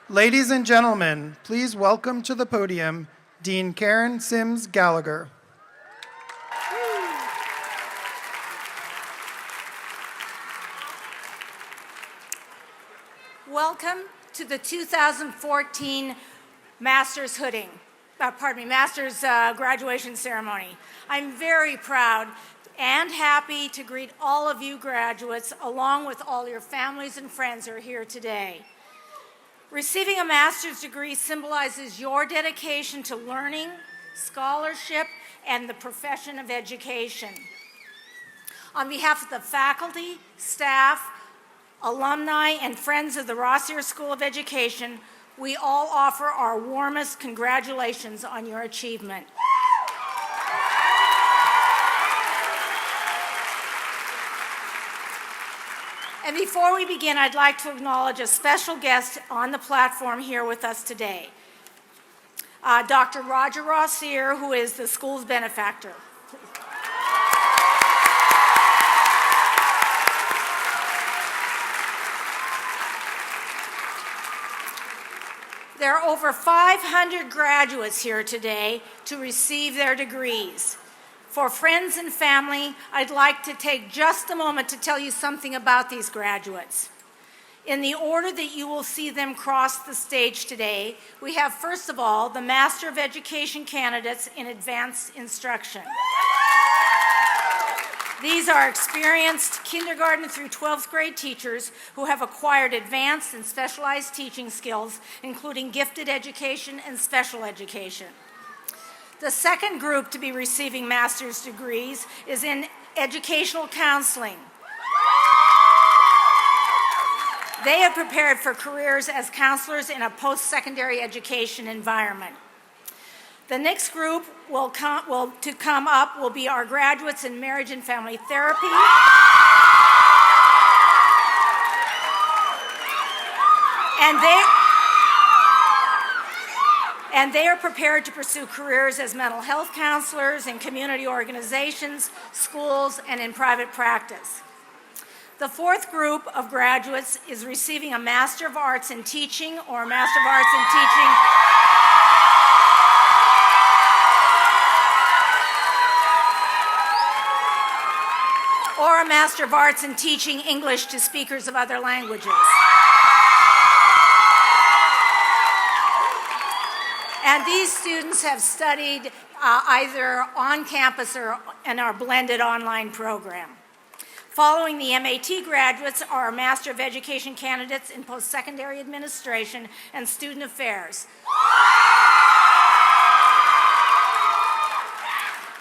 Ladies and gentlemen, please welcome to the podium Dean Karen Sims Gallagher. Welcome to the 2014 Masters graduation ceremony. I'm very proud and happy to greet all of you graduates along with all your families and friends who are here today. Receiving a master's degree symbolizes your dedication to learning, scholarship, and the profession of education. On behalf of the faculty, staff, alumni, and friends of the Rossier School of Education, we all offer our warmest congratulations on your achievement. And before we begin, I'd like to acknowledge a special guest on the platform here with us today, Dr. Roger Rossier, who is the school's benefactor. There are over 500 graduates here today to receive their degrees. For friends and family, I'd like to take just a moment to tell you something about these graduates. In the order that you will see them cross the stage today, we have, first of all, the Master of Education candidates in advanced instruction. These are experienced kindergarten through 12th grade teachers who have acquired advanced and specialized teaching skills, including gifted education and special education. The second group to be receiving master's degrees is in educational counseling. They have prepared for careers as counselors in a post-secondary education environment. The next group to come up will be our graduates in marriage and family therapy. And they are prepared to pursue careers as mental health counselors in community organizations, schools, and in private practice. The fourth group of graduates is receiving a Master of Arts in Teaching or a Master of Arts in Teaching or a Master of Arts in Teaching English to speakers of other languages. And these students have studied either on campus or in our blended online program. Following the MAT graduates are Master of Education candidates in Postsecondary Administration and Student Affairs.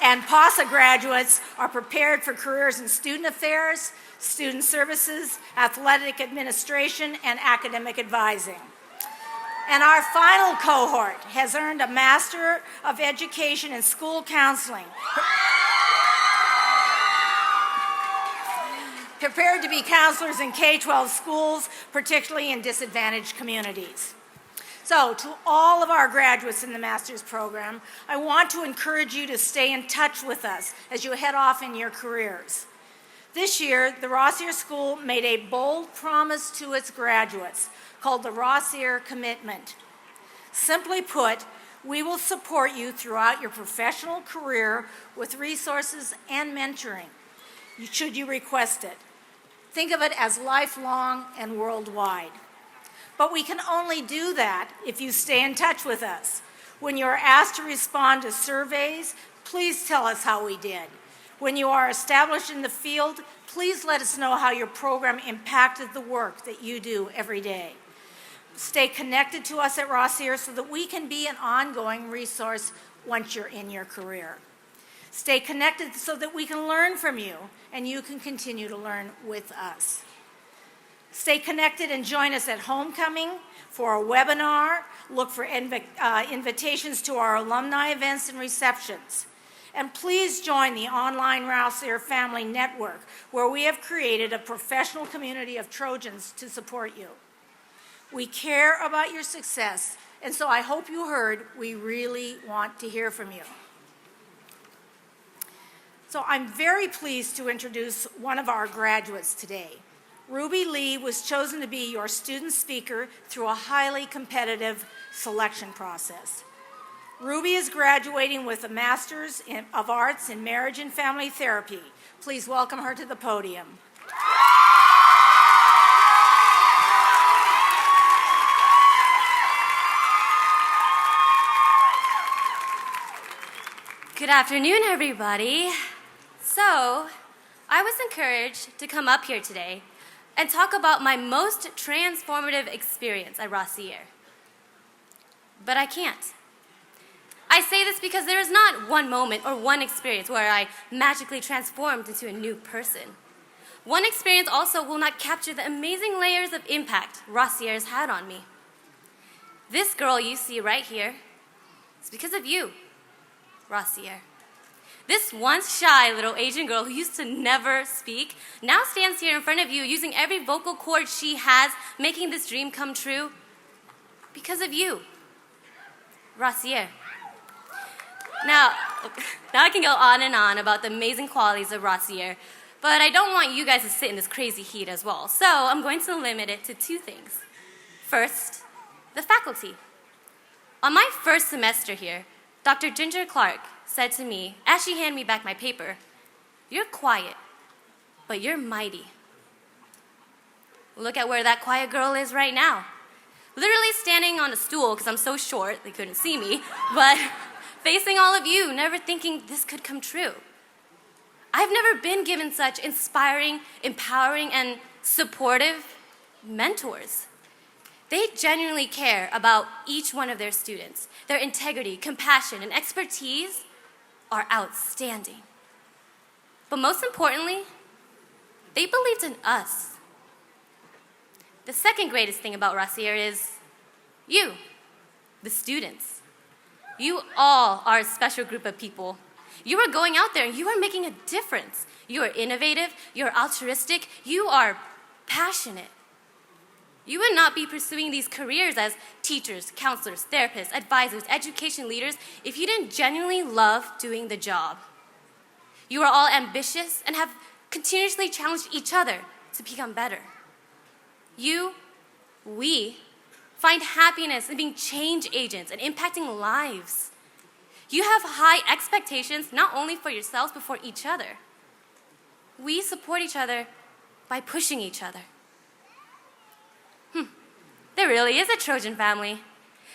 And PASA graduates are prepared for careers in Student Affairs, Student Services, Athletic Administration, and Academic Advising. And our final cohort has earned a Master of Education in School Counseling, prepared to be counselors in K-12 schools, particularly in disadvantaged communities. So, to all of our graduates in the master's program, I want to encourage you to stay in touch with us as you head off in your careers. This year, the Rossier School made a bold promise to its graduates called the Rossier Commitment. Simply put, we will support you throughout your professional career with resources and mentoring, should you request it. Think of it as lifelong and worldwide. But we can only do that if you stay in touch with us. When you are asked to respond to surveys, please tell us how we did. When you are established in the field, please let us know how your program impacted the work that you do every day. Stay connected to us at Rossier so that we can be an ongoing resource once you're in your career. Stay connected so that we can learn from you and you can continue to learn with us. Stay connected and join us at homecoming for a webinar. Look for invitations to our alumni events and receptions. And please join the online Rossier Family Network, where we have created a professional community of Trojans to support you. We care about your success, and so I hope you heard we really want to hear from you. So I'm very pleased to introduce one of our graduates today, Ruby Lee was chosen to be your student speaker through a highly competitive selection process. Ruby is graduating with a Master's of Arts in Marriage and Family Therapy. Please welcome her to the podium. Good afternoon, everybody. So, I was encouraged to come up here today and talk about my most transformative experience at Rossier. But I can't. I say this because there is not one moment or one experience where I magically transformed into a new person. One experience also will not capture the amazing layers of impact Rossier has had on me. This girl you see right here is because of you, Rossier. This once shy little Asian girl who used to never speak now stands here in front of you using every vocal cord she has, making this dream come true because of you, Rossier. Now I can go on and on about the amazing qualities of Rossier, but I don't want you guys to sit in this crazy heat as well. So I'm going to limit it to two things. First, the faculty. On my first semester here, Dr. Ginger Clark said to me, as she handed me back my paper, "You're quiet, but you're mighty." Look at where that quiet girl is right now. Literally standing on a stool, because I'm so short, they couldn't see me, but facing all of you, never thinking this could come true. I've never been given such inspiring, empowering, and supportive mentors. They genuinely care about each one of their students. Their integrity, compassion, and expertise are outstanding. But most importantly, they believed in us. The second greatest thing about Rossier is you, the students. You all are a special group of people. You are going out there and you are making a difference. You are innovative, you are altruistic, you are passionate. You would not be pursuing these careers as teachers, counselors, therapists, advisors, education leaders if you didn't genuinely love doing the job. You are all ambitious and have continuously challenged each other to become better. We find happiness in being change agents and impacting lives. You have high expectations not only for yourselves but for each other. We support each other by pushing each other. There really is a Trojan family.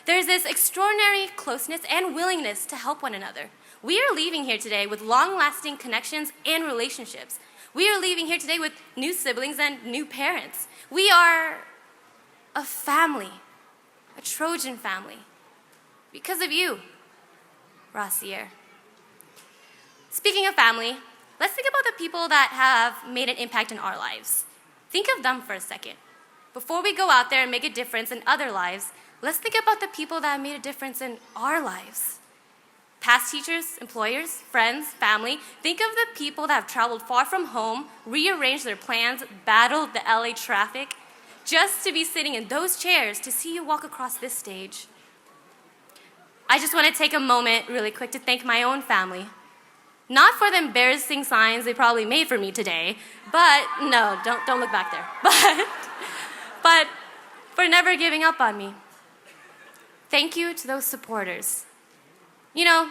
There's this extraordinary closeness and willingness to help one another. We are leaving here today with long-lasting connections and relationships. We are leaving here today with new siblings and new parents. We are a family, a Trojan family, because of you, Rossier. Speaking of family, let's think about the people that have made an impact in our lives. Think of them for a second. Before we go out there and make a difference in other lives, let's think about the people that have made a difference in our lives. Past teachers, employers, friends, family. Think of the people that have traveled far from home, rearranged their plans, battled the LA traffic, just to be sitting in those chairs to see you walk across this stage. I just want to take a moment really quick to thank my own family. Not for the embarrassing signs they probably made for me today, but no, don't look back there. But for never giving up on me. Thank you to those supporters. You know,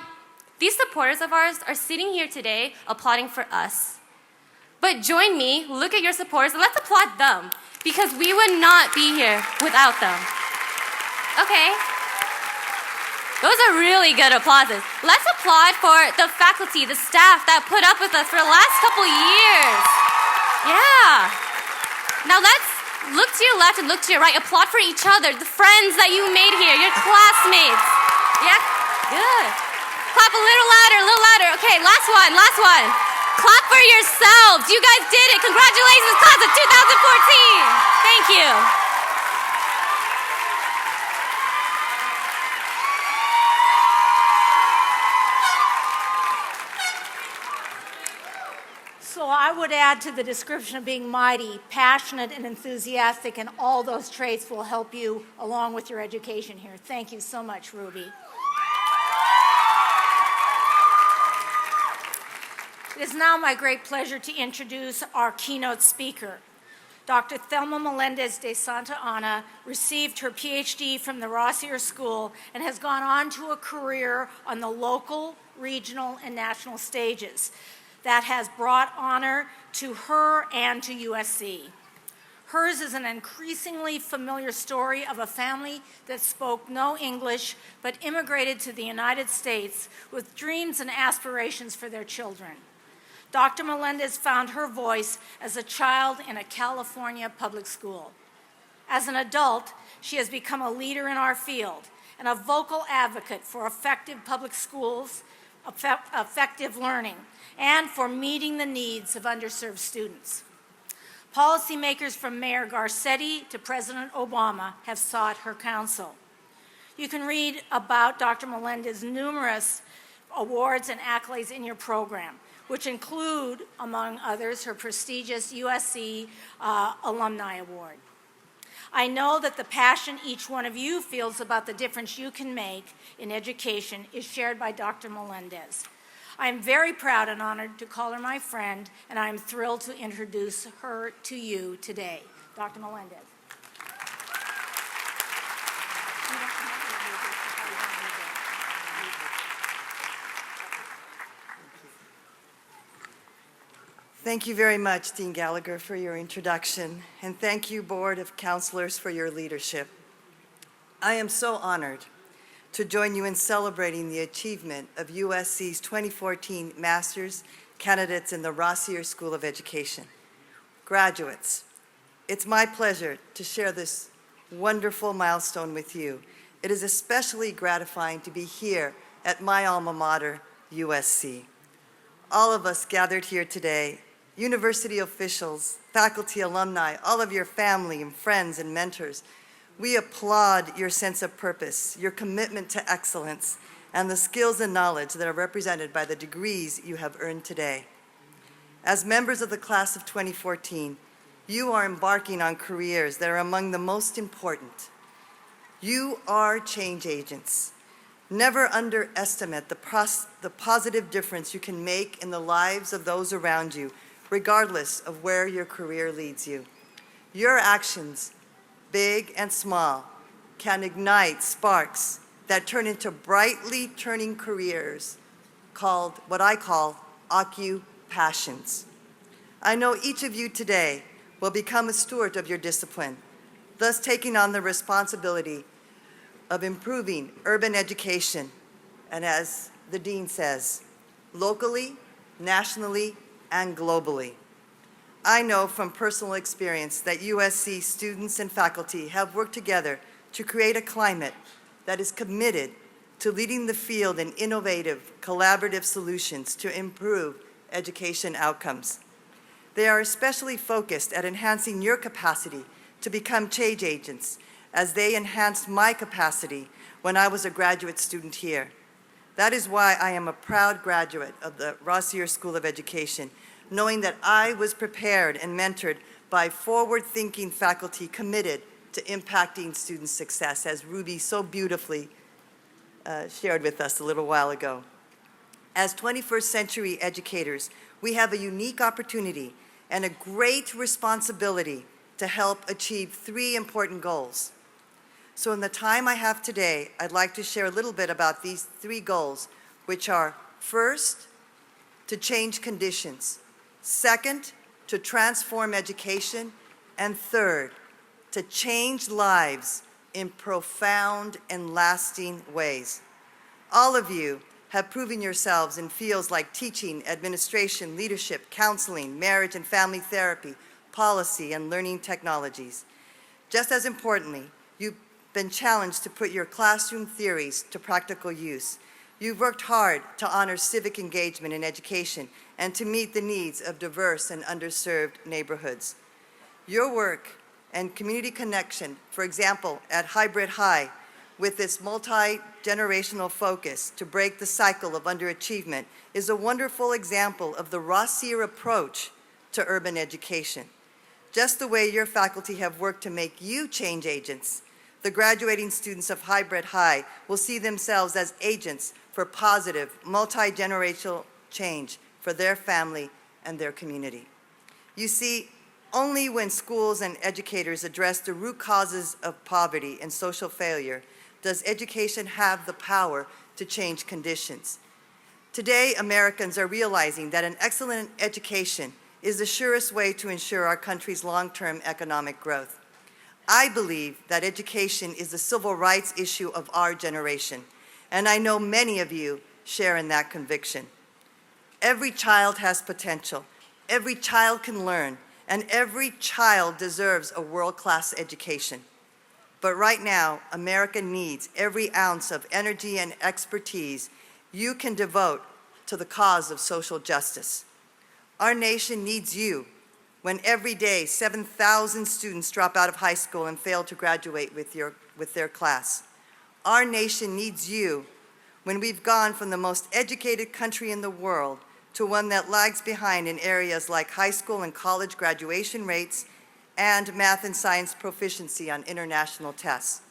these supporters of ours are sitting here today applauding for us. But join me, look at your supporters, and let's applaud them, because we would not be here without them. Okay? Those are really good applauses. Let's applaud for the faculty, the staff that put up with us for the last couple years. Yeah. Now let's look to your left and look to your right. Applaud for each other, the friends that you made here, your classmates. Yeah? Good. Clap a little louder. Okay, last one. Clap for yourselves. You guys did it. Congratulations, class of 2014. Thank you. So I would add to the description of being mighty, passionate and enthusiastic, and all those traits will help you along with your education here. Thank you so much, Ruby. It is now my great pleasure to introduce our keynote speaker. Dr. Thelma Melendez de Santa Ana received her PhD from the Rossier School and has gone on to a career on the local, regional, and national stages that has brought honor to her and to USC. Hers is an increasingly familiar story of a family that spoke no English but immigrated to the United States with dreams and aspirations for their children. Dr. Melendez found her voice as a child in a California public school. As an adult, she has become a leader in our field and a vocal advocate for effective public schools, effective learning, and for meeting the needs of underserved students. Policymakers from Mayor Garcetti to President Obama have sought her counsel. You can read about Dr. Melendez's numerous awards and accolades in your program, which include, among others, her prestigious USC Alumni Award. I know that the passion each one of you feels about the difference you can make in education is shared by Dr. Melendez. I am very proud and honored to call her my friend, and I am thrilled to introduce her to you today. Dr. Melendez. Thank you very much, Dean Gallagher, for your introduction, and thank you, Board of Counselors, for your leadership. I am so honored to join you in celebrating the achievement of USC's 2014 Master's candidates in the Rossier School of Education. Graduates, it's my pleasure to share this wonderful milestone with you. It is especially gratifying to be here at my alma mater, USC. All of us gathered here today, university officials, faculty, alumni, all of your family and friends and mentors, we applaud your sense of purpose, your commitment to excellence, and the skills and knowledge that are represented by the degrees you have earned today. As members of the class of 2014, you are embarking on careers that are among the most important. You are change agents. Never underestimate the positive difference you can make in the lives of those around you, regardless of where your career leads you. Your actions, big and small, can ignite sparks that turn into brightly turning careers called what I call occupations. I know each of you today will become a steward of your discipline, thus taking on the responsibility of improving urban education, and as the Dean says, locally, nationally, and globally. I know from personal experience that USC students and faculty have worked together to create a climate that is committed to leading the field in innovative, collaborative solutions to improve education outcomes. They are especially focused at enhancing your capacity to become change agents, as they enhanced my capacity when I was a graduate student here. That is why I am a proud graduate of the Rossier School of Education, knowing that I was prepared and mentored by forward-thinking faculty committed to impacting student success, as Ruby so beautifully shared with us a little while ago. As 21st century educators, we have a unique opportunity and a great responsibility to help achieve three important goals. So in the time I have today, I'd like to share a little bit about these three goals, which are, first, to change conditions, second, to transform education, and third, to change lives in profound and lasting ways. All of you have proven yourselves in fields like teaching, administration, leadership, counseling, marriage and family therapy, policy, and learning technologies. Just as importantly, you've been challenged to put your classroom theories to practical use. You've worked hard to honor civic engagement in education and to meet the needs of diverse and underserved neighborhoods. Your work and community connection, for example, at Hybrid High, with its multi-generational focus to break the cycle of underachievement, is a wonderful example of the Rossier approach to urban education. Just the way your faculty have worked to make you change agents, the graduating students of Hybrid High will see themselves as agents for positive, multi-generational change for their family and their community. You see, Only when schools and educators address the root causes of poverty and social failure does education have the power to change conditions. Today, Americans are realizing that an excellent education is the surest way to ensure our country's long-term economic growth. I believe that education is the civil rights issue of our generation, and I know many of you share in that conviction. Every child has potential. Every child can learn, and every child deserves a world-class education. But right now, America needs every ounce of energy and expertise you can devote to the cause of social justice. Our nation needs you when every day 7,000 students drop out of high school and fail to graduate with their class. Our nation needs you when we've gone from the most educated country in the world to one that lags behind in areas like high school and college graduation rates and math and science proficiency on international tests.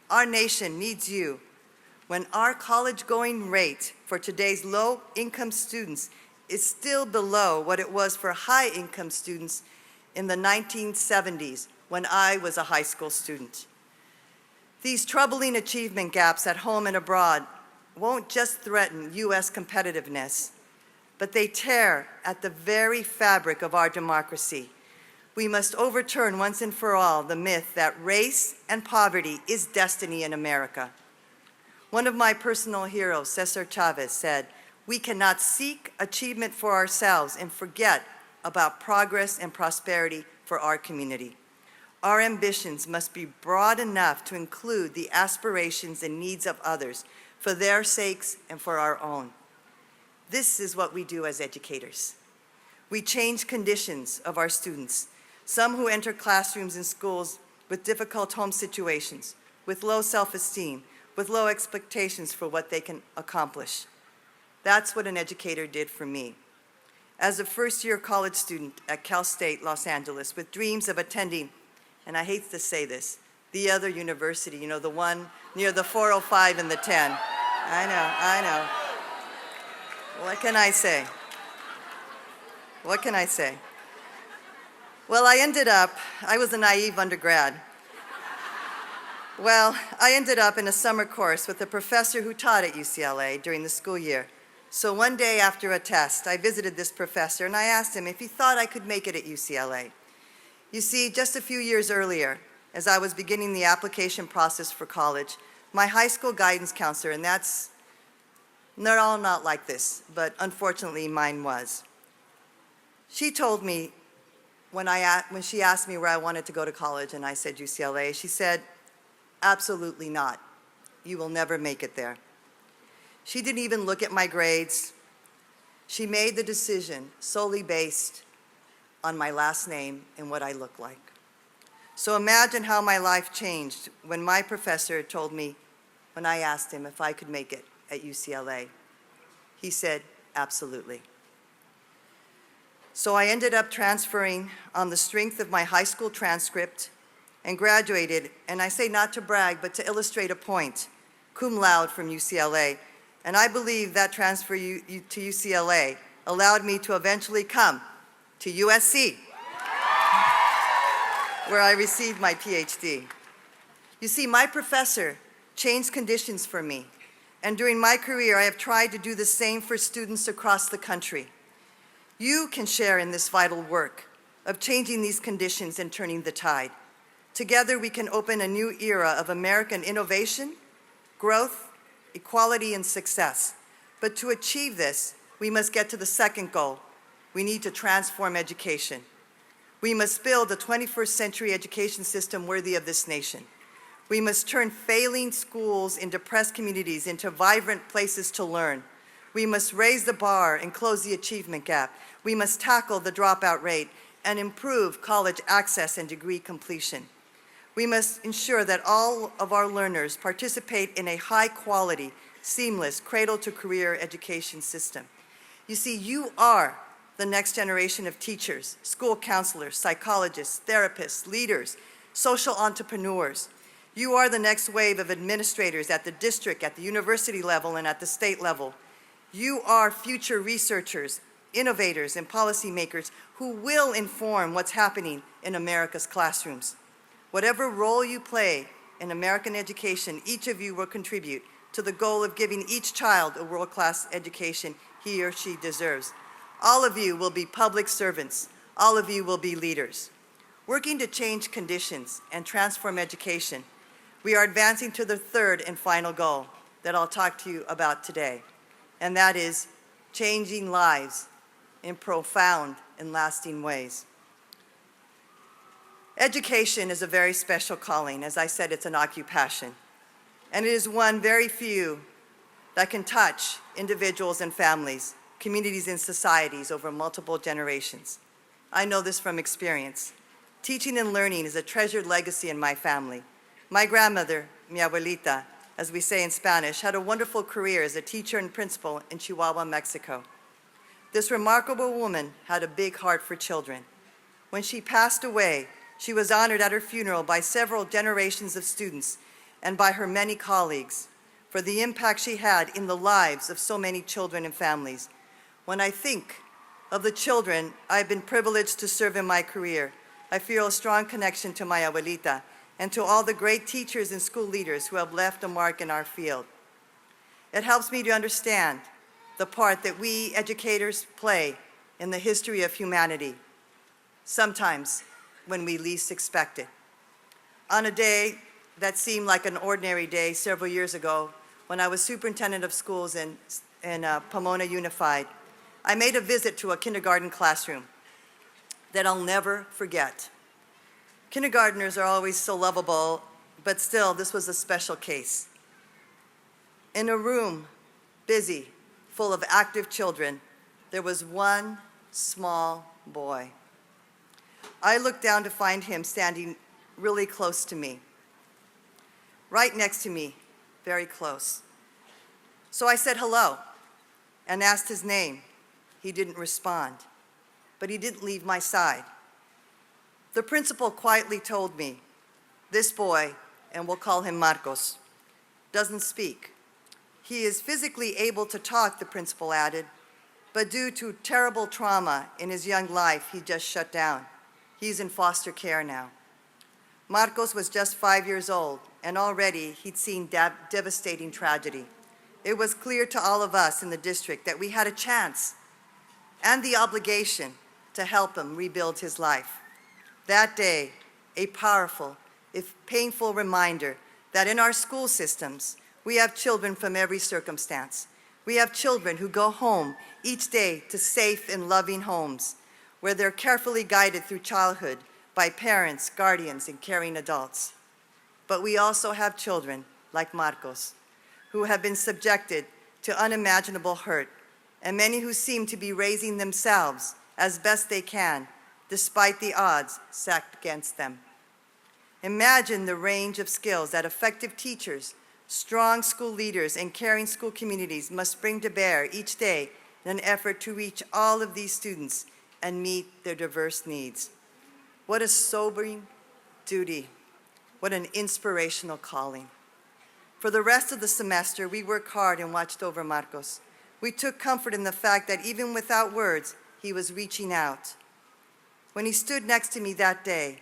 Our nation needs you when our college-going rate for today's low-income students is still below what it was for high-income students in the 1970s when I was a high school student. These troubling achievement gaps at home and abroad won't just threaten U.S. competitiveness, but they tear at the very fabric of our democracy. We must overturn once and for all the myth that race and poverty is destiny in America. One of my personal heroes, Cesar Chavez, said, "We cannot seek achievement for ourselves and forget about progress and prosperity for our community. Our ambitions must be broad enough to include the aspirations and needs of others for their sakes and for our own." This is what we do as educators. We change conditions of our students, some who enter classrooms and schools with difficult home situations, with low self-esteem, with low expectations for what they can accomplish. That's what an educator did for me. As a first-year college student at Cal State Los Angeles with dreams of attending, and I hate to say this, the other university, you know, the one near the 405 and the 10. I know. What can I say? What can I say? Well, I was a naive undergrad. Well, I ended up in a summer course with a professor who taught at UCLA during the school year. So one day after a test, I visited this professor and I asked him if he thought I could make it at UCLA. You see, just a few years earlier, as I was beginning the application process for college, my high school guidance counselor, and they're all not like this, but unfortunately mine was. She told me when she asked me where I wanted to go to college and I said UCLA, she said, "Absolutely not. You will never make it there." She didn't even look at my grades. She made the decision solely based on my last name and what I look like. So imagine how my life changed when my professor told me, when I asked him if I could make it at UCLA. He said, "Absolutely." So I ended up transferring on the strength of my high school transcript and graduated, and I say not to brag, but to illustrate a point, cum laude from UCLA. And I believe that transfer to UCLA allowed me to eventually come to USC, where I received my PhD. You see, my professor changed conditions for me, and during my career, I have tried to do the same for students across the country. You can share in this vital work of changing these conditions and turning the tide. Together, we can open a new era of American innovation, growth, equality, and success. But to achieve this, we must get to the second goal. We need to transform education. We must build a 21st century education system worthy of this nation. We must turn failing schools in depressed communities into vibrant places to learn. We must raise the bar and close the achievement gap. We must tackle the dropout rate and improve college access and degree completion. We must ensure that all of our learners participate in a high-quality, seamless, cradle-to-career education system. You see, you are the next generation of teachers, school counselors, psychologists, therapists, leaders, social entrepreneurs. You are the next wave of administrators at the district, at the university level, and at the state level. You are future researchers, innovators, and policymakers who will inform what's happening in America's classrooms. Whatever role you play in American education, each of you will contribute to the goal of giving each child a world-class education he or she deserves. All of you will be public servants. All of you will be leaders. Working to change conditions and transform education, we are advancing to the third and final goal that I'll talk to you about today, and that is changing lives in profound and lasting ways. Education is a very special calling. As I said, it's an occupation, and it is one very few that can touch individuals and families, communities and societies over multiple generations. I know this from experience. Teaching and learning is a treasured legacy in my family. My grandmother, mi abuelita, as we say in Spanish, had a wonderful career as a teacher and principal in Chihuahua, Mexico. This remarkable woman had a big heart for children. When she passed away, she was honored at her funeral by several generations of students and by her many colleagues for the impact she had in the lives of so many children and families. When I think of the children I've been privileged to serve in my career, I feel a strong connection to my abuelita and to all the great teachers and school leaders who have left a mark in our field. It helps me to understand the part that we educators play in the history of humanity, sometimes when we least expect it. On a day that seemed like an ordinary day several years ago, when I was superintendent of schools in Pomona Unified, I made a visit to a kindergarten classroom that I'll never forget. Kindergartners are always so lovable, but still, this was a special case. In a room, busy, full of active children, there was one small boy. I looked down to find him standing really close to me, right next to me, very close. So I said hello and asked his name. He didn't respond, but he didn't leave my side. The principal quietly told me, this boy, and we'll call him Marcos, doesn't speak. He is physically able to talk, the principal added, but due to terrible trauma in his young life, he just shut down. He's in foster care now. Marcos was just 5 years old, and already he'd seen devastating tragedy. It was clear to all of us in the district that we had a chance and the obligation to help him rebuild his life. That day, a powerful, if painful reminder that in our school systems, we have children from every circumstance. We have children who go home each day to safe and loving homes where they're carefully guided through childhood by parents, guardians, and caring adults. But we also have children, like Marcos, who have been subjected to unimaginable hurt, and many who seem to be raising themselves as best they can, despite the odds stacked against them. Imagine the range of skills that effective teachers, strong school leaders, and caring school communities must bring to bear each day in an effort to reach all of these students and meet their diverse needs. What a sobering duty. What an inspirational calling. For the rest of the semester, we worked hard and watched over Marcos. We took comfort in the fact that even without words, he was reaching out. When he stood next to me that day,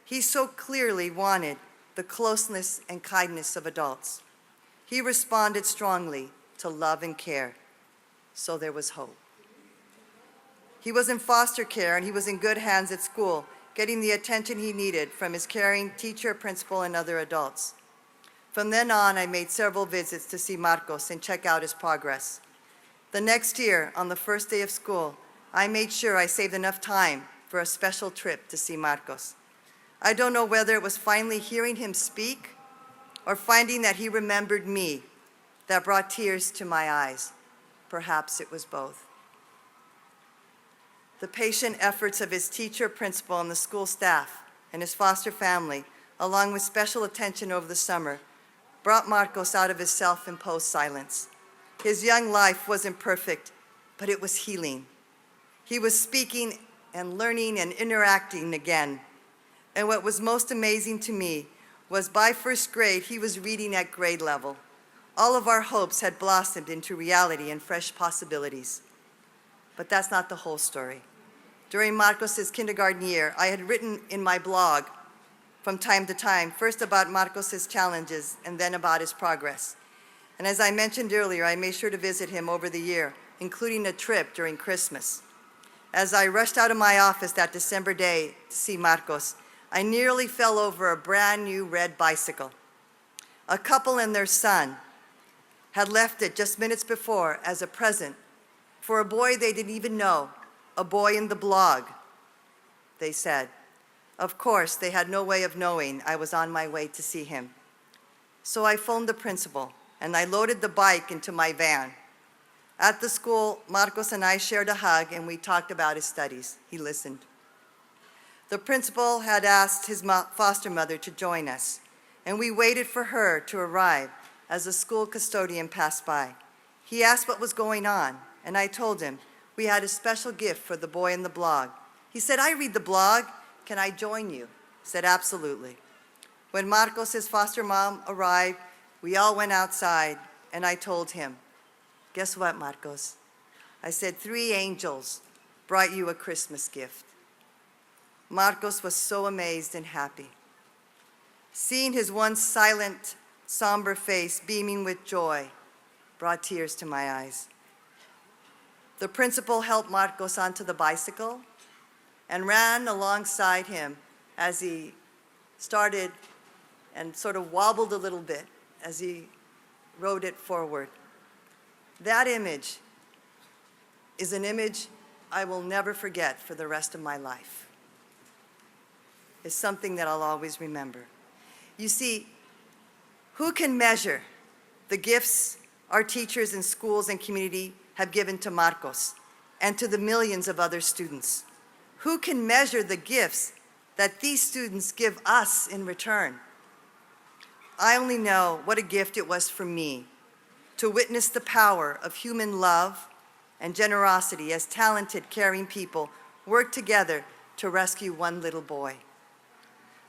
he so clearly wanted the closeness and kindness of adults. He responded strongly to love and care, so there was hope. He was in foster care and he was in good hands at school, getting the attention he needed from his caring teacher, principal, and other adults. From then on, I made several visits to see Marcos and check out his progress. The next year, on the first day of school, I made sure I saved enough time for a special trip to see Marcos. I don't know whether it was finally hearing him speak or finding that he remembered me that brought tears to my eyes. Perhaps it was both. The patient efforts of his teacher, principal, and the school staff, and his foster family, along with special attention over the summer, brought Marcos out of his self-imposed silence. His young life wasn't perfect, but it was healing. He was speaking and learning and interacting again. And what was most amazing to me was by first grade, he was reading at grade level. All of our hopes had blossomed into reality and fresh possibilities. But that's not the whole story. During Marcos's kindergarten year, I had written in my blog from time to time, first about Marcos's challenges and then about his progress. And as I mentioned earlier, I made sure to visit him over the year, including a trip during Christmas. As I rushed out of my office that December day to see Marcos, I nearly fell over a brand new red bicycle. A couple and their son had left it just minutes before as a present for a boy they didn't even know, a boy in the blog, they said. Of course, they had no way of knowing I was on my way to see him. So I phoned the principal, and I loaded the bike into my van. At the school, Marcos and I shared a hug, and we talked about his studies. He listened. The principal had asked his foster mother to join us, and we waited for her to arrive as the school custodian passed by. He asked what was going on, and I told him we had a special gift for the boy in the blog. He said, "I read the blog. Can I join you?" I said, "Absolutely." When Marcos, his foster mom, arrived, we all went outside, and I told him, "Guess what, Marcos?" I said, 3 angels brought you a Christmas gift." Marcos was so amazed and happy. Seeing his once silent, somber face beaming with joy brought tears to my eyes. The principal helped Marcos onto the bicycle and ran alongside him as he started and sort of wobbled a little bit as he rode it forward. That image is an image I will never forget for the rest of my life. It's something that I'll always remember. You see, who can measure the gifts our teachers in schools and community have given to Marcos and to the millions of other students? Who can measure the gifts that these students give us in return? I only know what a gift it was for me to witness the power of human love and generosity as talented, caring people work together to rescue one little boy.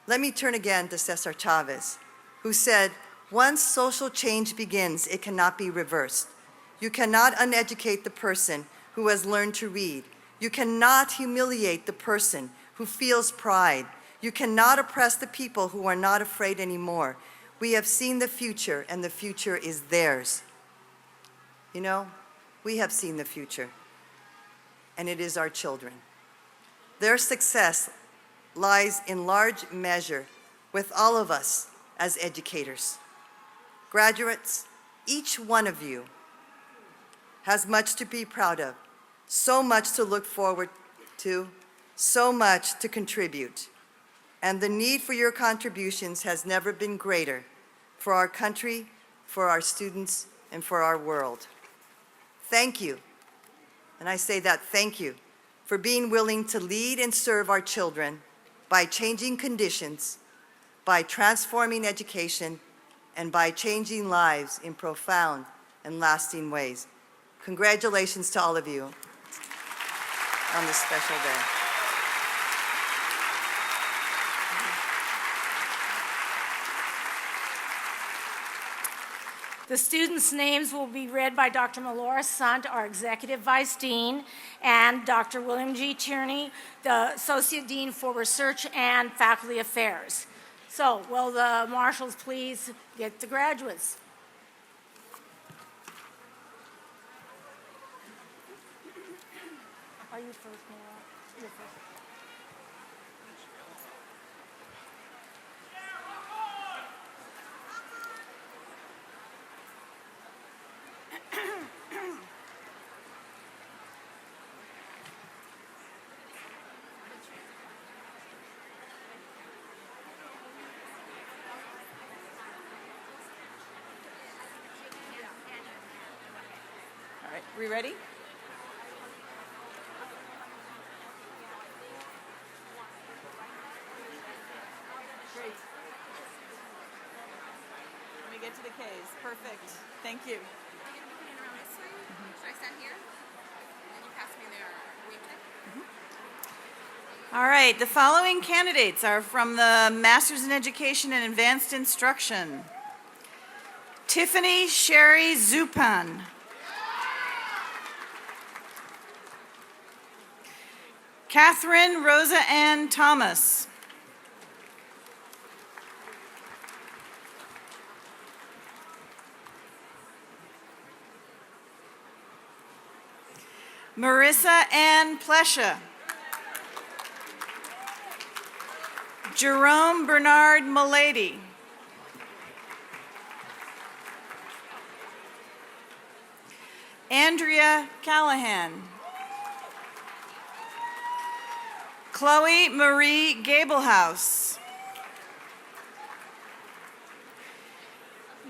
Let me turn again to Cesar Chavez, who said, "Once social change begins, it cannot be reversed. You cannot uneducate the person who has learned to read. You cannot humiliate the person who feels pride. You cannot oppress the people who are not afraid anymore. We have seen the future, and the future is theirs." You know, we have seen the future, and it is our children. Their success lies in large measure with all of us as educators. Graduates, each one of you has much to be proud of, so much to look forward to, so much to contribute. And the need for your contributions has never been greater for our country, for our students, and for our world. Thank you, and I say that thank you, for being willing to lead and serve our children by changing conditions, by transforming education, and by changing lives in profound and lasting ways. Congratulations to all of you on this special day. The students' names will be read by Dr. Melora Sant, our Executive Vice Dean, and Dr. William G. Tierney, the Associate Dean for Research and Faculty Affairs. So, will the marshals please get the graduates? Are you first, Melora? You're first. All right, we ready? Great. Let me get to the K's. Perfect. Thank you. Are you going to be putting around this way? Should I stand here? And you pass me there. All right, the following candidates are from the Masters in Education and Advanced Instruction. Tiffany Sherry Zupan. Catherine Rosa Ann Thomas. Marissa Ann Plesha. Jerome Bernard Milady. Andrea Callahan. Chloe Marie Gablehouse.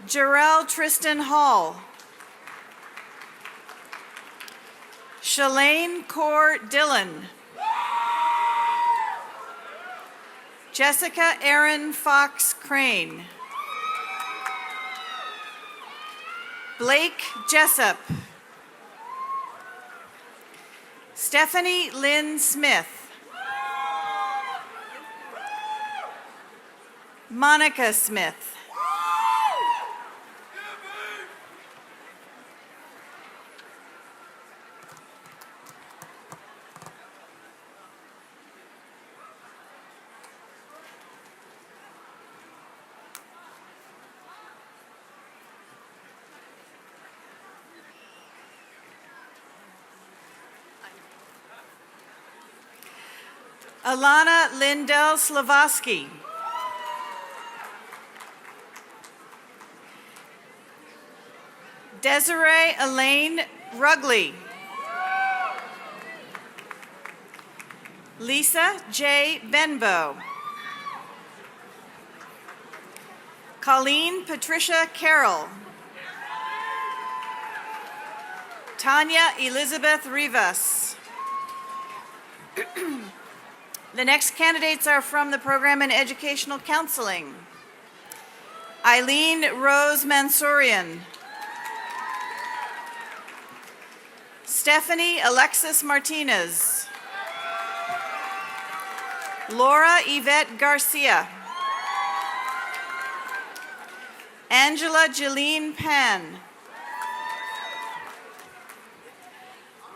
Jarrell Tristan Hall. Shalane Core Dillon. Jessica Erin Fox Crane. Blake Jessup. Stephanie Lynn Smith. Monica Smith. Alana Lindell Slavoski. Desiree Elaine Rugley. Lisa J. Benbow. Colleen Patricia Carroll. Tanya Elizabeth Rivas. The next candidates are from the Program in Educational Counseling. Eileen Rose Mansourian. Stephanie Alexis Martinez. Laura Yvette Garcia. Angela Jeline Pan.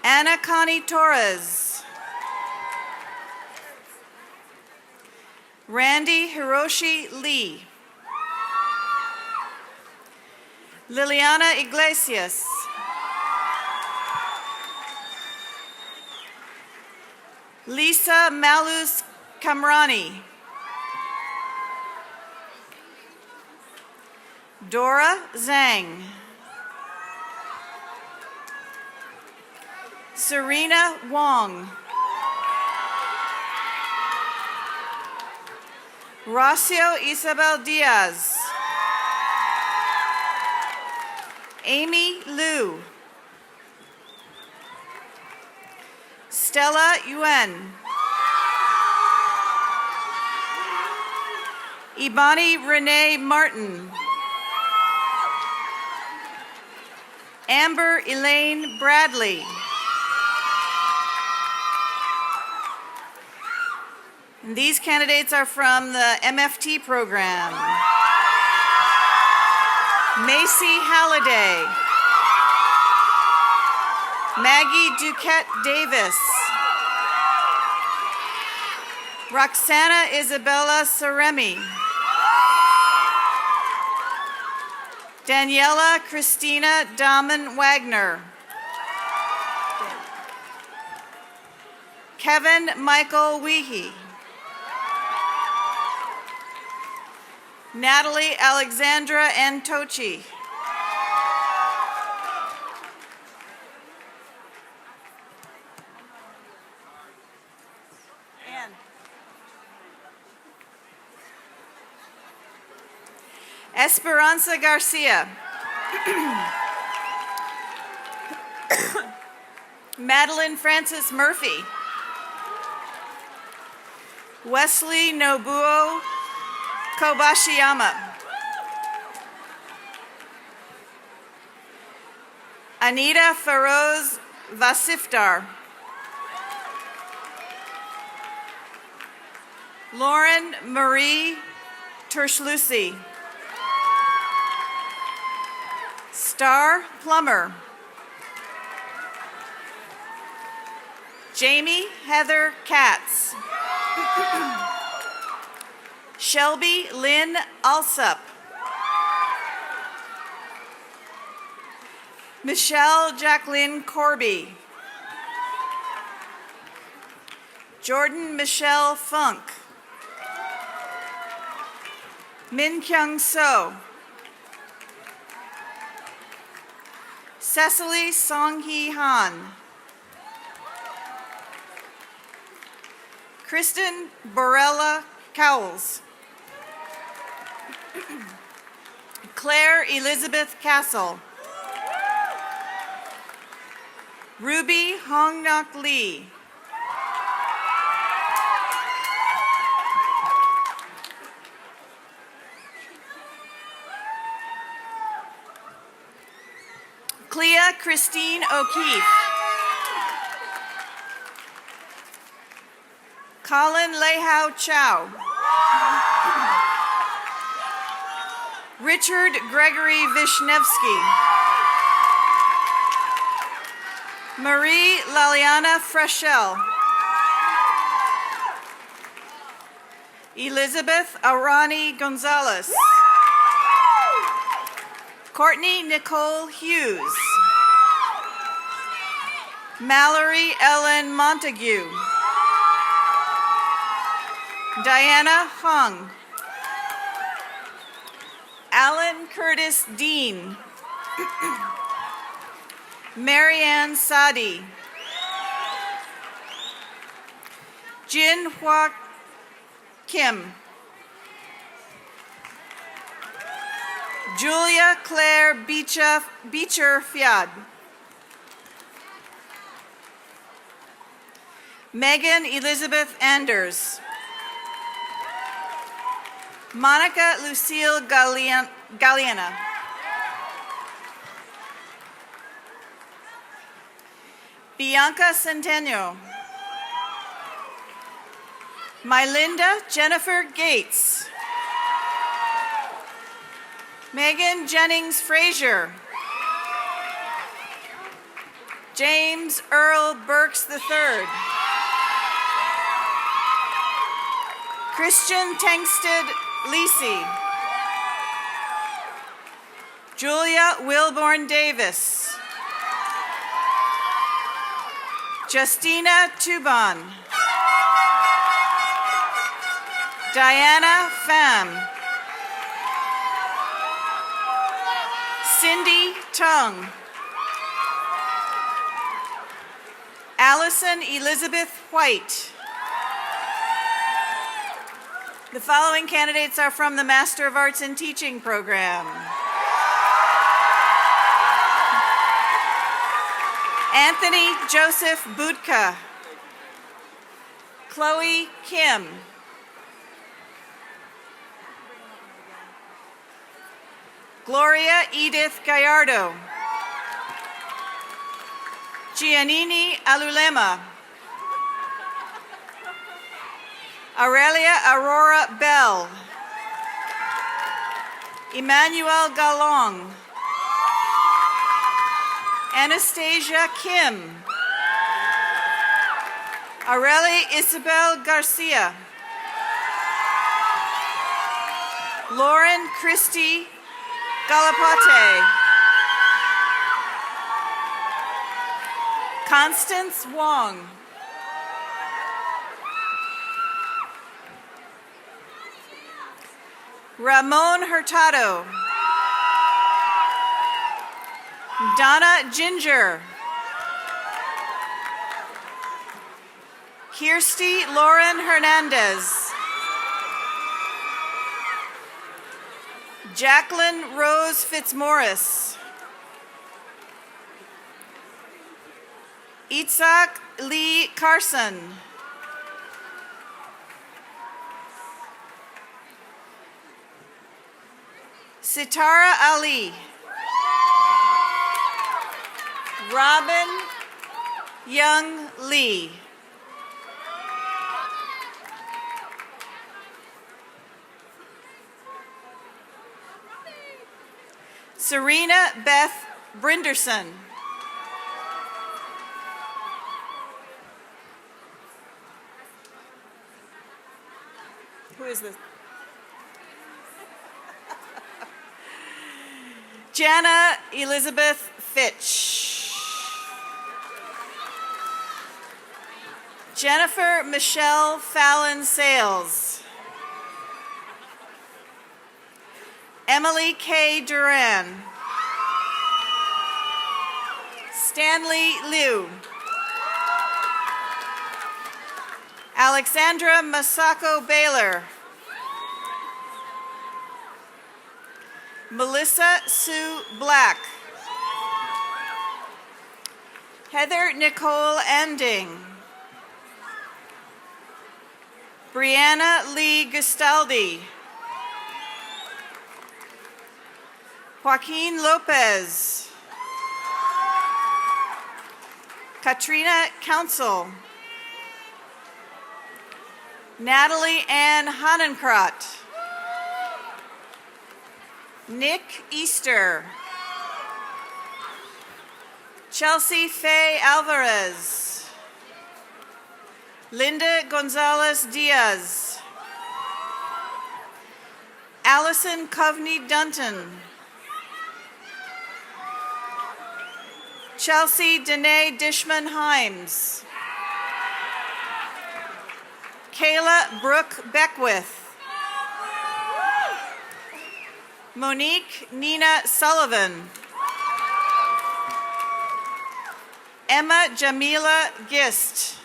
Anna Connie Torres. Randy Hiroshi Lee. Liliana Iglesias. Lisa Malus Kamrani. Dora Zhang. Serena Wong. Rocio Isabel Diaz. Amy Liu. Stella Yuen. Ibani Renee Martin. Amber Elaine Bradley. And these candidates are from the MFT program. Macy Halliday. Maggie Duquette Davis. Roxana Isabella Saremi. Daniela Christina Dahmen Wagner. Kevin Michael Weehee. Natalie Alexandra Antochi. Ann. Esperanza Garcia. Madeline Francis Murphy. Wesley Nobuo Kobashiyama. Anita Feroz Vasifdar. Lauren Marie Tershlusi. Star Plummer. Jamie Heather Katz. Shelby Lynn Alsup. Michelle Jacqueline Corby. Jordan Michelle Funk. Min Kyung So. Cecily Song-hee Han. Kristen Borella Cowles. Claire Elizabeth Castle. Ruby Hong-nok Lee. Clea Christine O'Keefe. Colin Lehao Chow. Richard Gregory Vishnevsky. Marie Laliana Freschel. Elizabeth Arani Gonzalez. Courtney Nicole Hughes. Mallory Ellen Montague. Diana Hung. Alan Curtis Dean. Marianne Sadi. Jin Hua Kim. Julia Claire Beecher Fiad. Megan Elizabeth Anders. Monica Lucille Galliana. Bianca Centeno. Mylinda Jennifer Gates. Megan Jennings Frazier. James Earl Burks III. Christian Tengsted Lisi. Julia Wilborn Davis. Justina Tuban. Diana Pham. Cindy Tung. Allison Elizabeth White. The following candidates are from the Master of Arts in Teaching program. Anthony Joseph Budka. Chloe Kim. Gloria Edith Gallardo. Giannini Alulema. Aurelia Aurora Bell. Emmanuel Galong. Anastasia Kim. Aurelie Isabel Garcia. Lauren Christie Galapate. Constance Wong. Ramon Hurtado. Donna Ginger. Kirsty Lauren Hernandez. Jacqueline Rose Fitzmaurice. Itzhak Lee Carson. Sitara Ali. Robin Young Lee. Serena Beth Brinderson. Who is this? Jana Elizabeth Fitch. Jennifer Michelle Fallon Sales. Emily K. Duran. Stanley Liu. Alexandra Masako Baylor. Melissa Sue Black. Heather Nicole Ending. Brianna Lee Gustaldi. Joaquin Lopez. Katrina Council. Natalie Ann Hannenkrat. Nick Easter. Chelsea Faye Alvarez. Linda Gonzalez Diaz. Allison Coveney Dunton. Chelsea Danae Dishman Himes. Kayla Brooke Beckwith. Monique Nina Sullivan. Emma Jamila Gist.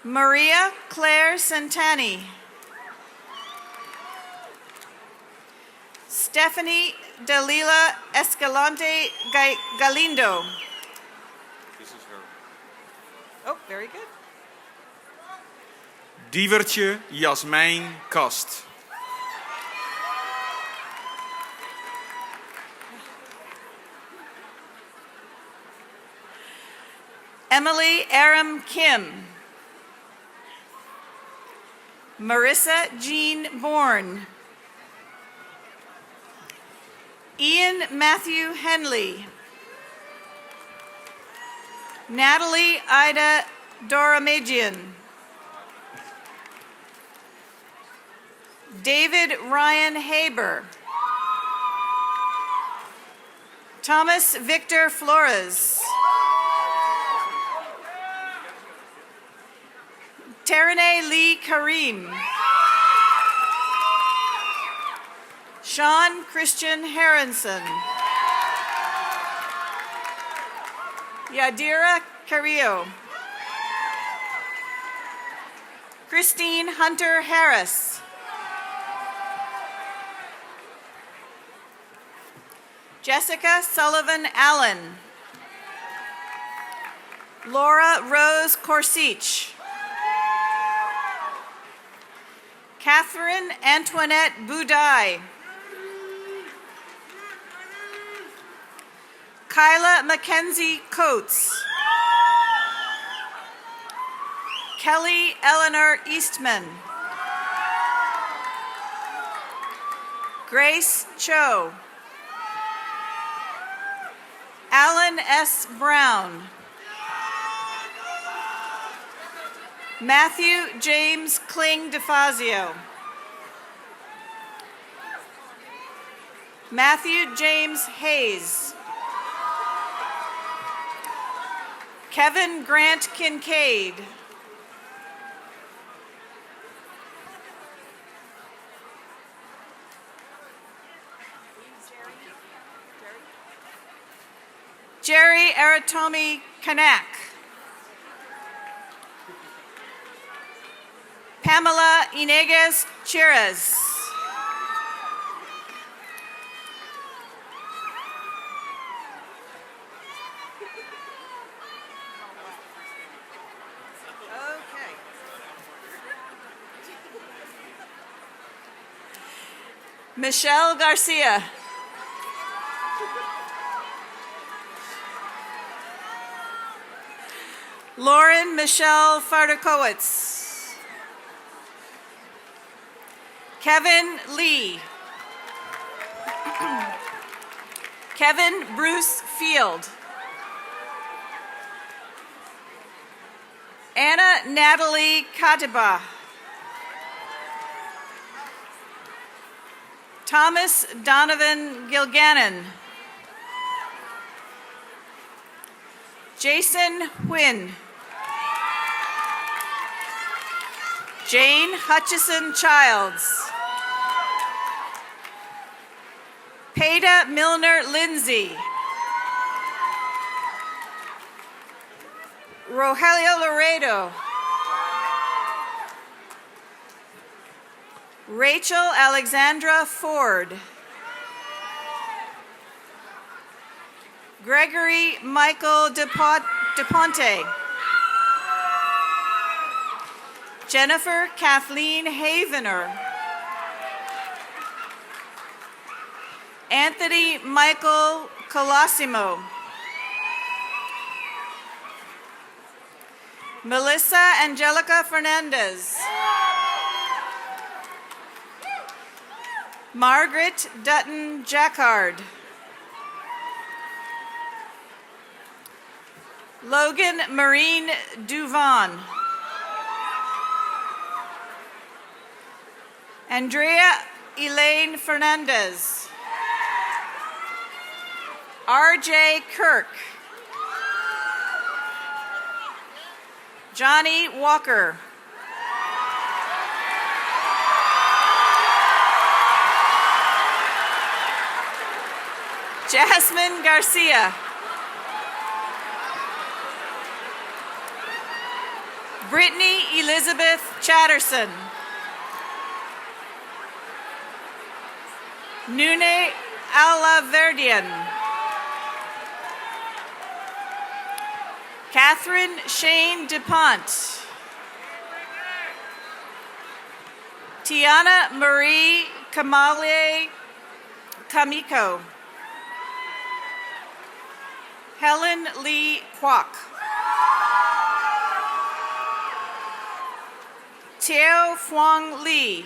Maria Claire Santani. Stephanie Dalila Escalante Galindo. This is her. Oh, very good. Diewertje Jasmijn Kast. Emily Aram Kim. Marissa Jean Bourne. Ian Matthew Henley. Natalie Ida Doramagian. David Ryan Haber. Thomas Victor Flores. Terene Lee Karim. Sean Christian Harrison. Yadira Carrillo. Christine Hunter Harris. Jessica Sullivan Allen. Laura Rose Corsich. Catherine Antoinette Budai. Kyla Mackenzie Coates. Kelly Eleanor Eastman. Grace Cho. Alan S. Brown. Matthew James Kling DeFazio. Matthew James Hayes. Kevin Grant Kincaid. Jerry Aratomi Kanak. Pamela Ineguez Chirez. Okay. Michelle Garcia. Lauren Michelle Fardakowitz. Kevin Lee. Kevin Bruce Field. Anna Natalie Katiba. Thomas Donovan Gilgannon. Jason Huynh. Jane Hutchison Childs. Peta Milner Lindsay. Rogelio Laredo. Rachel Alexandra Ford. Gregory Michael DePonte. Jennifer Kathleen Havener. Anthony Michael Colosimo. Melissa Angelica Fernandez. Margaret Dutton Jacquard. Logan Marine Duvon. Andrea Elaine Fernandez. R.J. Kirk. Johnny Walker. Jasmine Garcia. Brittany Elizabeth Chatterson. Nune Alaverdian. Catherine Shane DuPont. Tiana Marie Kamale Kamiko. Helen Lee Kwok. Teo Phuong Lee.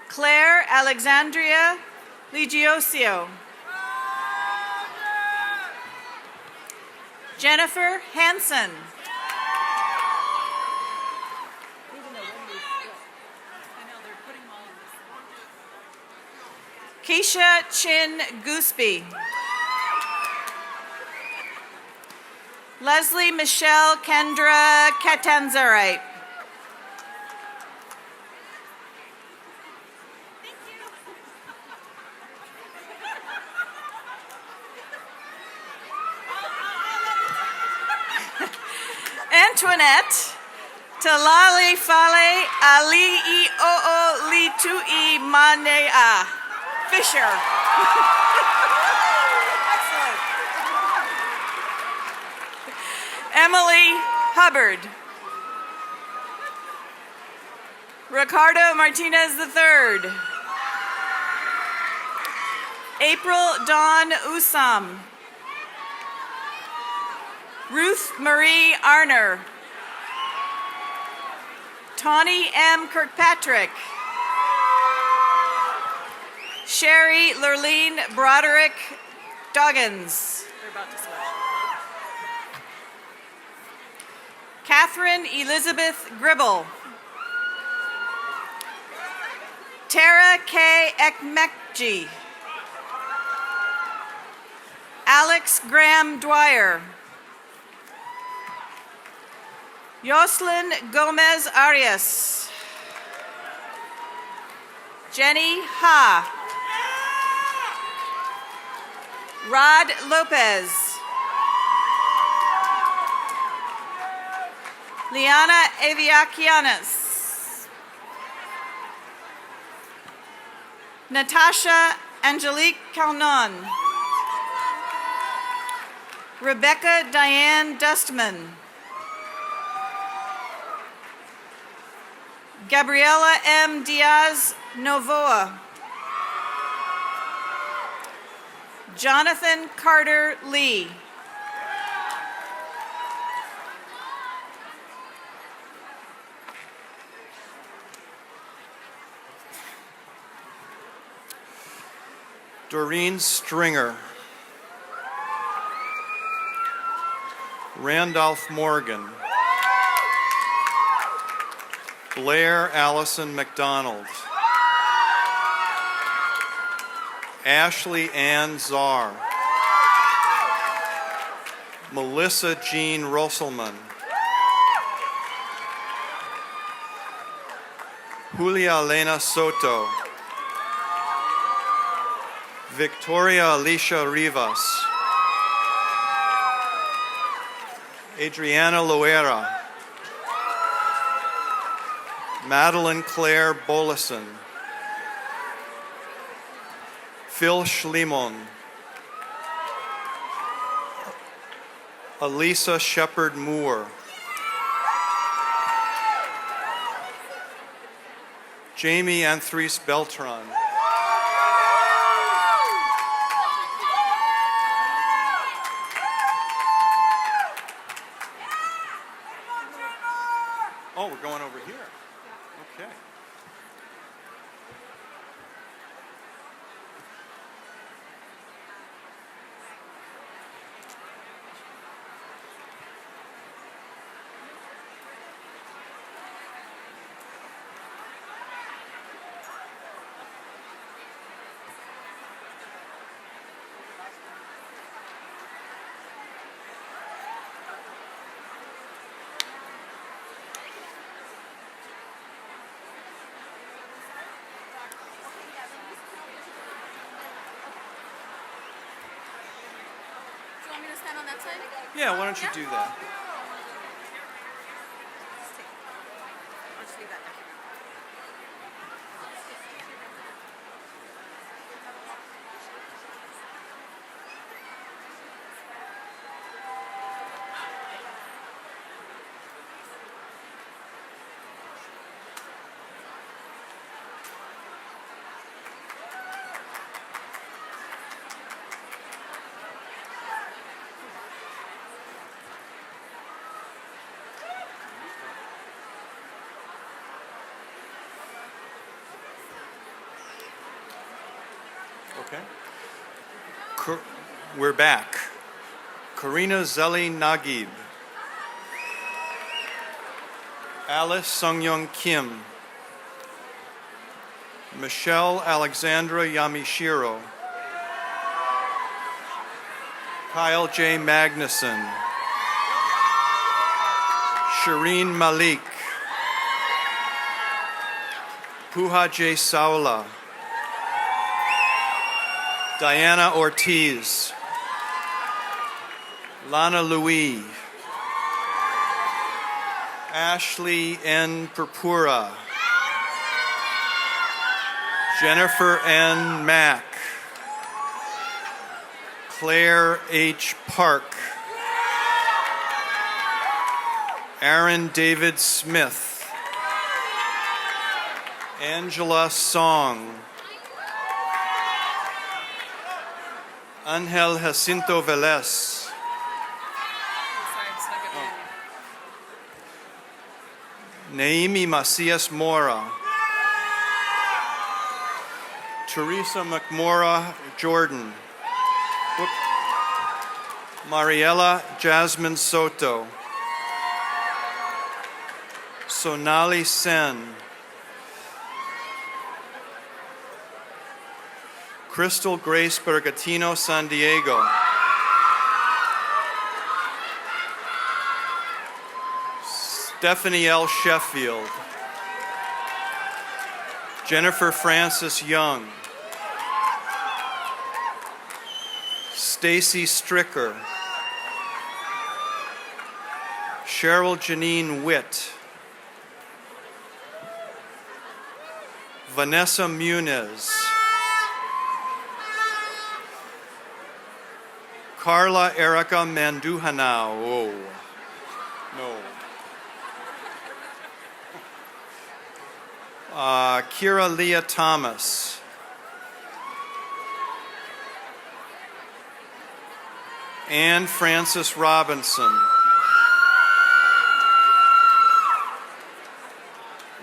Claire Alexandria Ligiosio. Jennifer Hansen. Keisha Chin Gooseby. Leslie Michelle Kendra Catanzarite. Antoinette Talali Fale Ali I Oo Li Tui Manea Fisher. Excellent. Emily Hubbard. Ricardo Martinez III. April Dawn Usam. Ruth Marie Arner. Tawny M. Kirkpatrick. Sherry Lurleen Broderick Doggins. They're about to switch. Catherine Elizabeth Gribble. Tara K. Ekmekji. Alex Graham Dwyer. Yoslin Gomez Arias. Jenny Ha. Rod Lopez. Liana Aviakianis. Natasha Angelique Calnon. Rebecca Diane Dustman. Gabriela M. Diaz Novoa. Jonathan Carter Lee. Doreen Stringer. Randolph Morgan, Blair Allison McDonald, Ashley Ann Czar, Melissa Jean Rosselman, Julia Elena Soto, Victoria Alicia Rivas, Adriana Loera, Madeline Claire Bolison, Phil Schlimon, Elisa Shepard Moore, Jamie Anthres Beltran, oh, we're going over here. Okay. Do you want me to stand on that side? Yeah, why don't you do that? I'll just leave that there. Okay. We're back. Karina Zeli Nagib, Alice Sungyoung Kim, Michelle Alexandra Yamashiro, Kyle J. Magnuson, Shireen Malik, Puha J. Saula, Diana Ortiz, Lana Louis, Ashley N. Purpura, Jennifer N. Mack, Claire H. Park, Aaron David Smith, Angela Song, Angel Jacinto Velez, Naimi Macias Mora, Teresa McMora Jordan, Mariela Jasmine Soto, Sonali Sen, Crystal Grace Bergatino San Diego, Stephanie L. Sheffield, Jennifer Francis Young, Stacy Stricker, Cheryl Janine Witt, Vanessa Muniz, Carla Erica Manduhanao. Oh, no. Kira Leah Thomas, Anne Frances Robinson,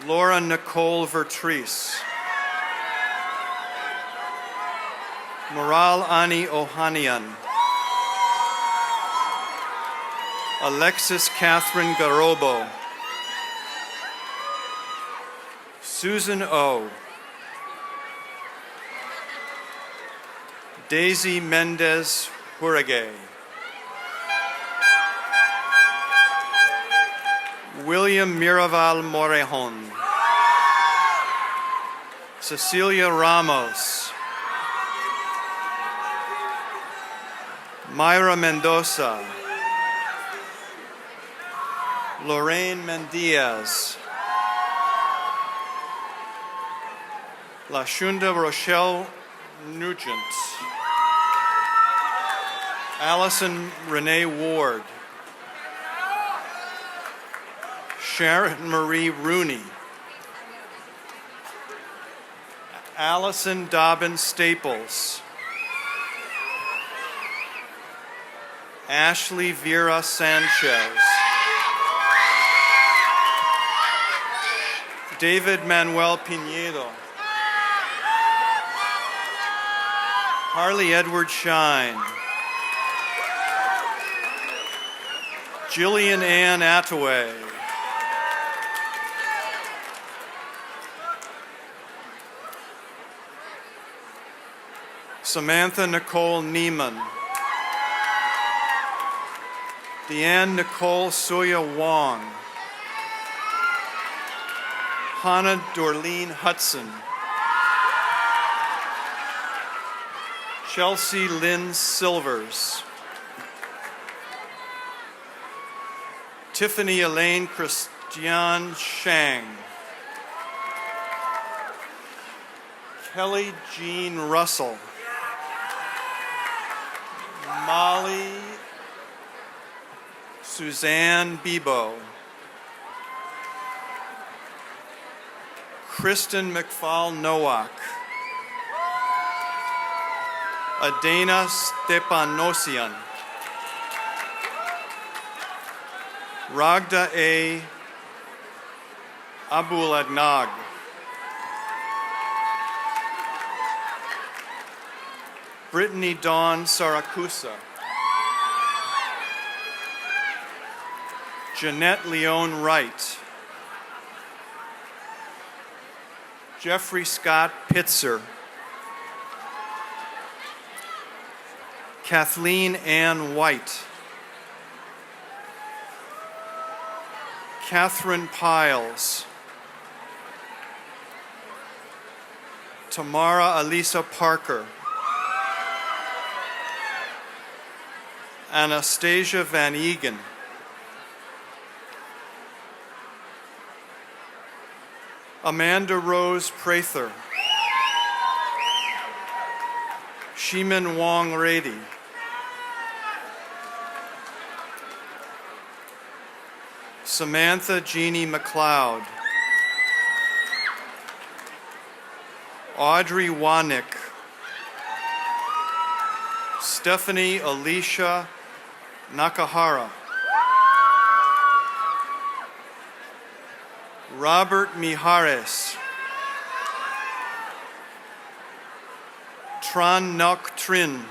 Laura Nicole Vertreese, Moral Ani Ohanian, Alexis Catherine Garobo. Susan O. Daisy Mendez Huragay. William Miraval Morejon. Cecilia Ramos. Myra Mendoza. Lorraine Mendiaz. Lashunda Rochelle Nugent. Allison Renee Ward. Sharon Marie Rooney. Allison Dobbin Staples. Ashley Vera Sanchez. David Manuel Pinedo. Harley Edward Shine. Jillian Ann Attaway. Samantha Nicole Neiman. Deanne Nicole Soya Wong. Hannah Dorleen Hudson. Chelsea Lynn Silvers. Tiffany Elaine Christian Shang. Kelly Jean Russell. Molly Suzanne Bebo. Kristen McFall Nowak. Adana Stepanosian. Ragda A. Abul Adnag. Brittany Dawn Saracusa. Jeanette Leone Wright. Jeffrey Scott Pitzer. Kathleen Ann White. Catherine Piles. Tamara Alisa Parker. Anastasia Van Egan. Amanda Rose Prather. Shimin Wong Rady. Samantha Jeannie McLeod. Audrey Wanick. Stephanie Alicia Nakahara. Robert Mijares. Tran Nok Trin.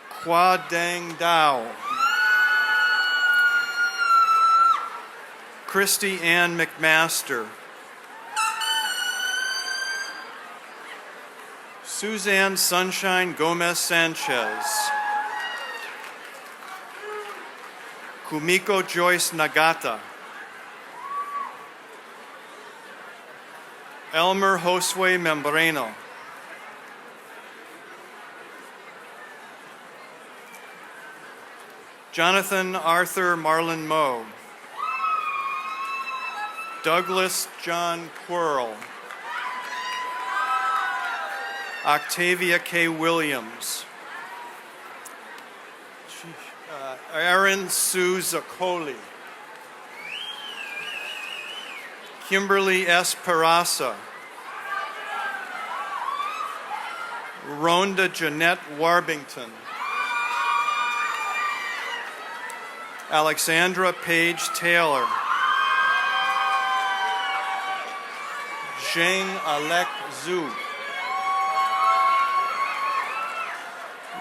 Kwa Dang Dao. Christy Ann McMaster. Suzanne Sunshine Gomez Sanchez. Kumiko Joyce Nagata. Elmer Josue Membreno. Jonathan Arthur Marlon Moe. Douglas John Quirrell. Octavia K. Williams. Aaron Sue Zaccoli. Kimberly S. Parasa. Rhonda Jeanette Warbington. Alexandra Page Taylor. Zheng Alec Zhu.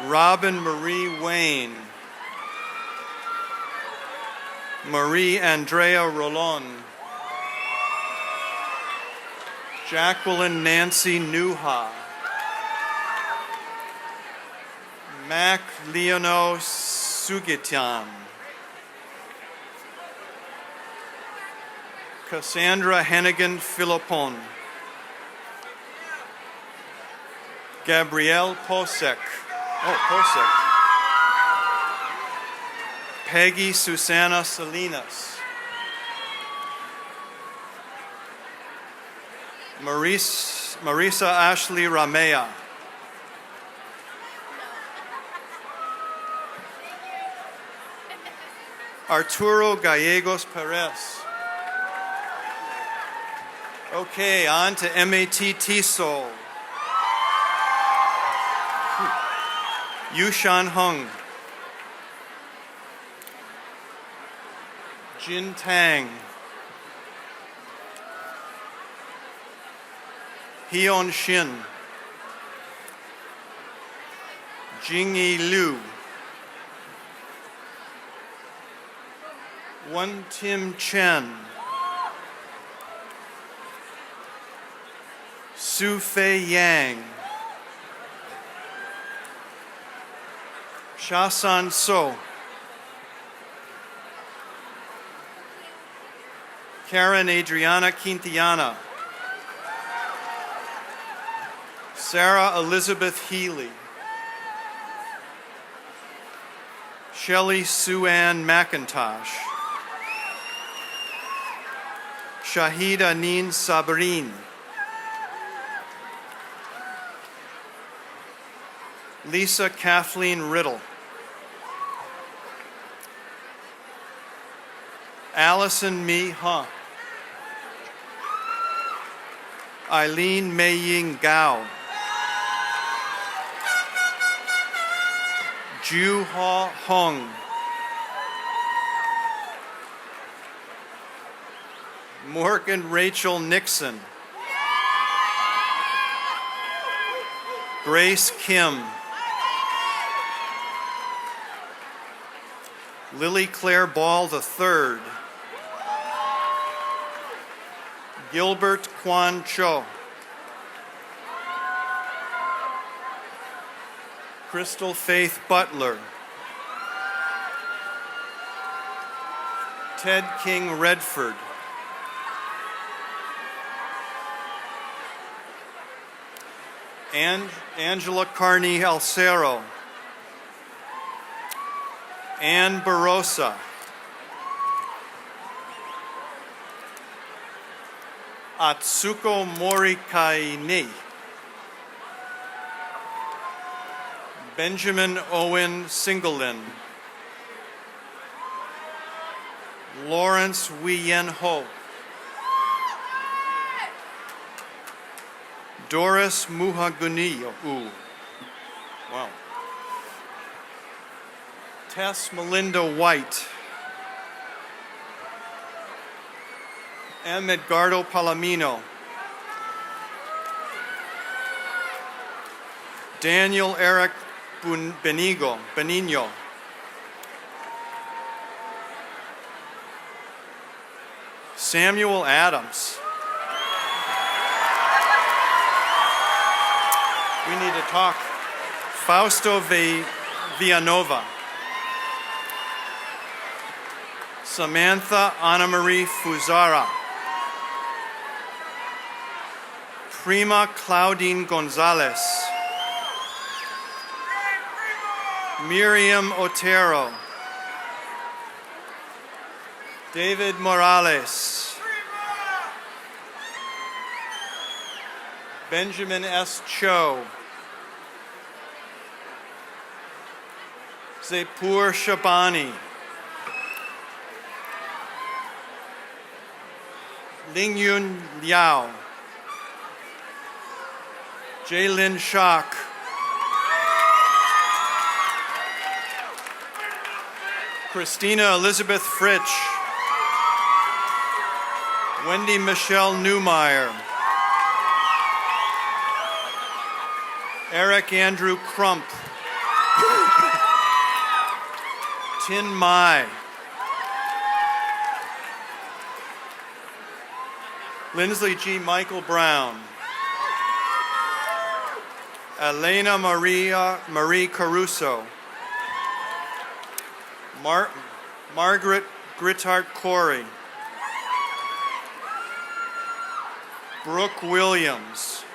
Robin Marie Wayne, Marie Andrea Rolon, Jacqueline Nancy Nuha, Mac Leono Sugitian, Cassandra Hennigan Philippon, Gabrielle Posek, Peggy Susana Salinas, Marisa Ashley Ramea, Arturo Gallegos Perez. Okay, on to MAT TESOL. Yushan Hung, Jin Tang, Hyun Shin, Jingyi Liu, Won Tim Chen, Su Fei Yang, Shasan So, Karen Adriana Quintana, Sarah Elizabeth Healy, Shelley Sue Ann McIntosh, Shahida Neen Sabrin, Lisa Kathleen Riddle, Allison Mi Ha, Eileen Mei Ying Gao, Ju Ha Hong, Morgan Rachel Nixon, Grace Kim, Lily Claire Ball III, Gilbert Kwan Cho, Crystal Faith Butler, Ted King Redford, Angela Carney Alcero, Ann Barossa, Atsuko Morikaini, Benjamin Owen Singleton, Lawrence Wien Ho, Doris Muhagunio. Ooh, wow. Tess Melinda White, M. Edgardo Palomino, Daniel Eric Benigno, Samuel Adams. We need to talk. Fausto Villanova, Samantha Anna Marie Fuzara, Prima Claudine Gonzalez, Miriam Otero, David Morales, Benjamin S. Cho, Zepur Shabani, Lingyun Liao, Jaylin Shock, Christina Elizabeth Fritsch, Wendy Michelle Newmeyer, Eric Andrew Crump, Tin Mai. Lindsley G. Michael Brown. Elena Marie Caruso. Margaret Grittart Corey. Brooke Williams.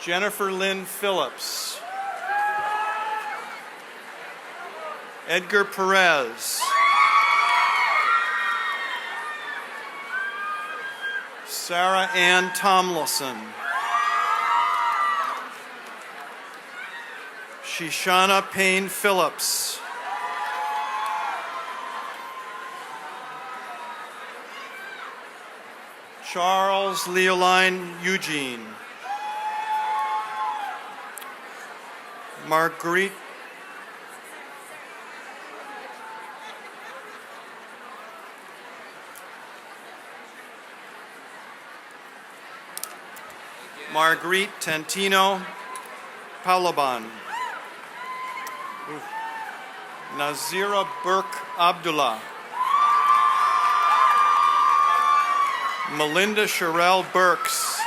Jennifer Lynn Phillips. Edgar Perez. Sarah Ann Tomlinson. Shoshana Payne Phillips. Charles Leoline Eugene. Marguerite Tantino Palaban. Nazira Burke Abdullah. Melinda Sherelle Burks.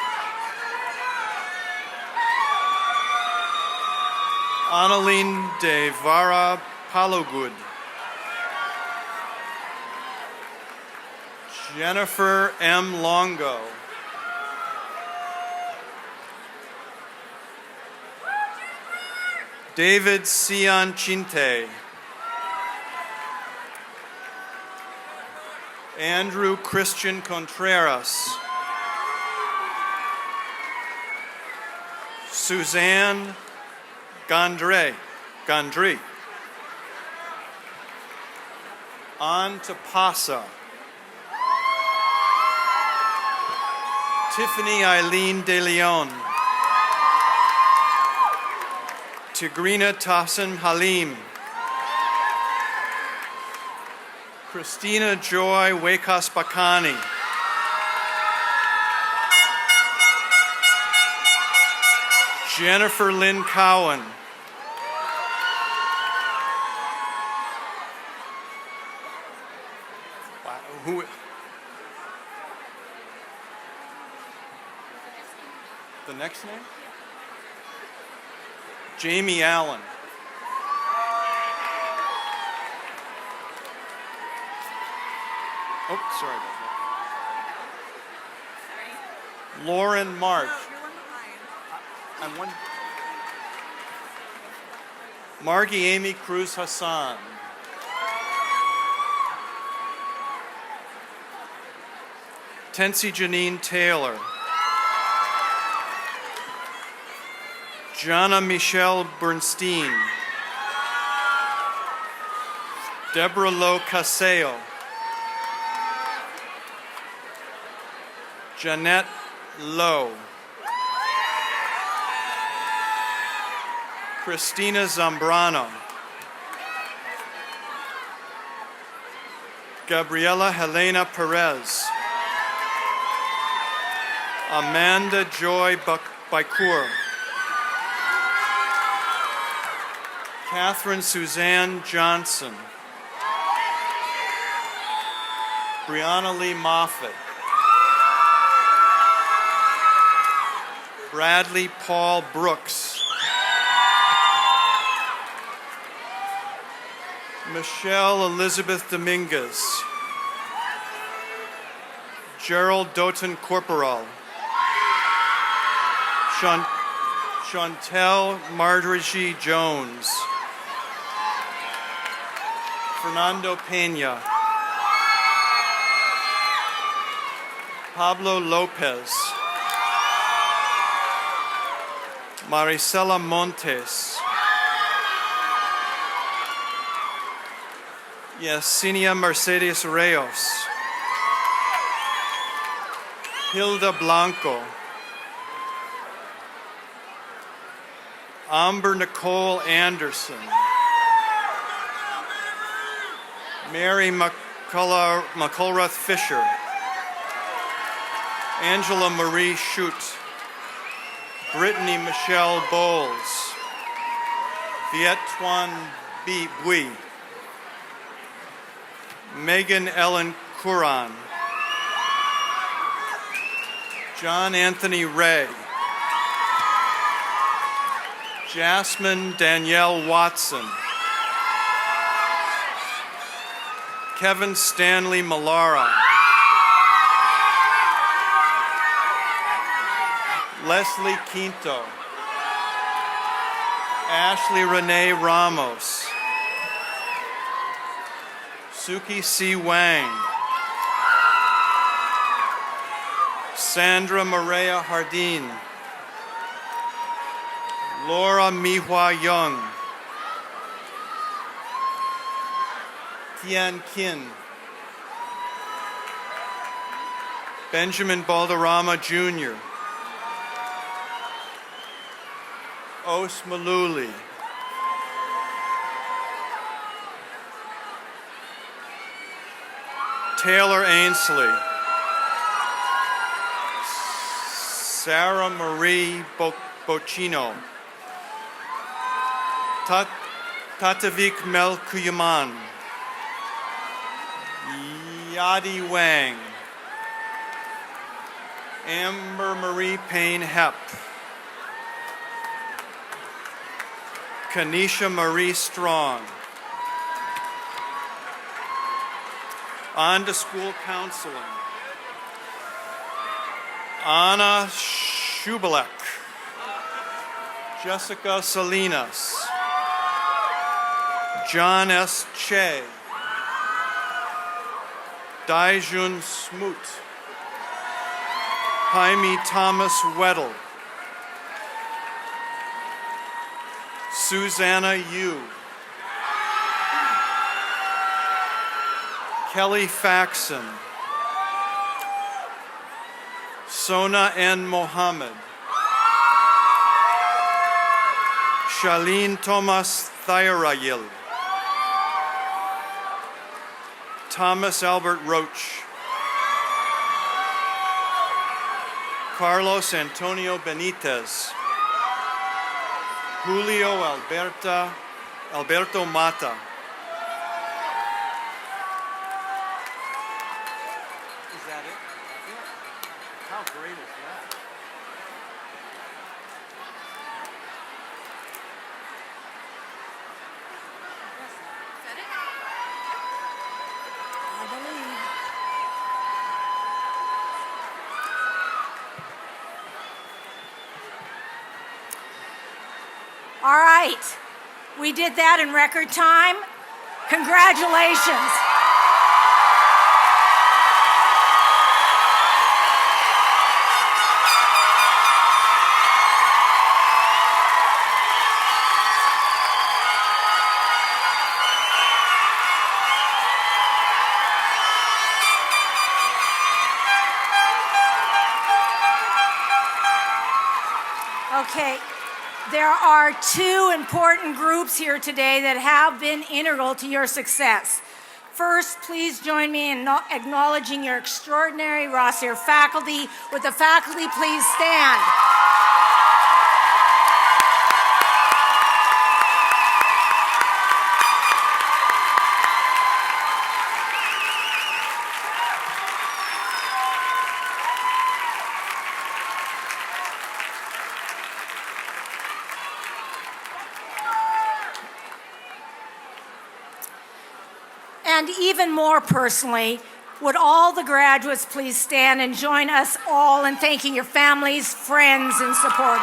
Annalene de Vara Palogud. Jennifer M. Longo. David Sion Chinte. Andrew Christian Contreras. Suzanne Gondry. Antapasa. Tiffany Eileen De Leon. Tigrina Tassim Halim. Christina Joy Wakas Bakani. Jennifer Lynn Cowan. Who? The next name? Jamie Allen. Oh, sorry about that. Lauren March. I'm one. Margie Amy Cruz Hassan. Tensi Janine Taylor. Jana Michelle Bernstein. Deborah Lo Caseo. Jeanette Lowe. Christina Zambrano. Gabriela Helena Perez. Amanda Joy Bakur. Catherine Suzanne Johnson. Brianna Lee Moffett. Bradley Paul Brooks. Michelle Elizabeth Dominguez. Gerald Doughton Corporal. Chantel Marjorie Jones. Fernando Pena. Pablo Lopez. Maricela Montes. Yesenia Mercedes Reyes. Hilda Blanco. Amber Nicole Anderson. Mary McCulroth Fisher. Angela Marie Schut. Brittany Michelle Bowles. Viet Tuan Bui, Megan Ellen Curran, John Anthony Ray, Jasmine Danielle Watson, Kevin Stanley Malara, Leslie Quinto, Ashley Renee Ramos, Suki C. Wang, Sandra Maria Hardin, Laura Mihua Young, Tian Kin, Benjamin Balderrama Jr., Os Maluli, Taylor Ainsley, Sarah Marie Bocino, Tatavik Melkuyaman, Yadi Wang, Amber Marie Payne Hepp, Kanisha Marie Strong. On to school counseling. Anna Shubalek, Jessica Salinas, John S. Che, Daijun Smoot, Jaime Thomas Weddle, Susanna Yu, Kelly Faxon, Sona N. Mohammed, Shaleen Thomas Thayarayil, Thomas Albert Roach, Carlos Antonio Benitez, Julio Alberto Mata, is that it? How great is that? I believe. All right. We did that in record time. Congratulations. Okay, there are two important groups here today that have been integral to your success. First, please join me in acknowledging your extraordinary Rossier faculty. Would the faculty please stand? And even more personally, would all the graduates please stand and join us all in thanking your families, friends, and supporters.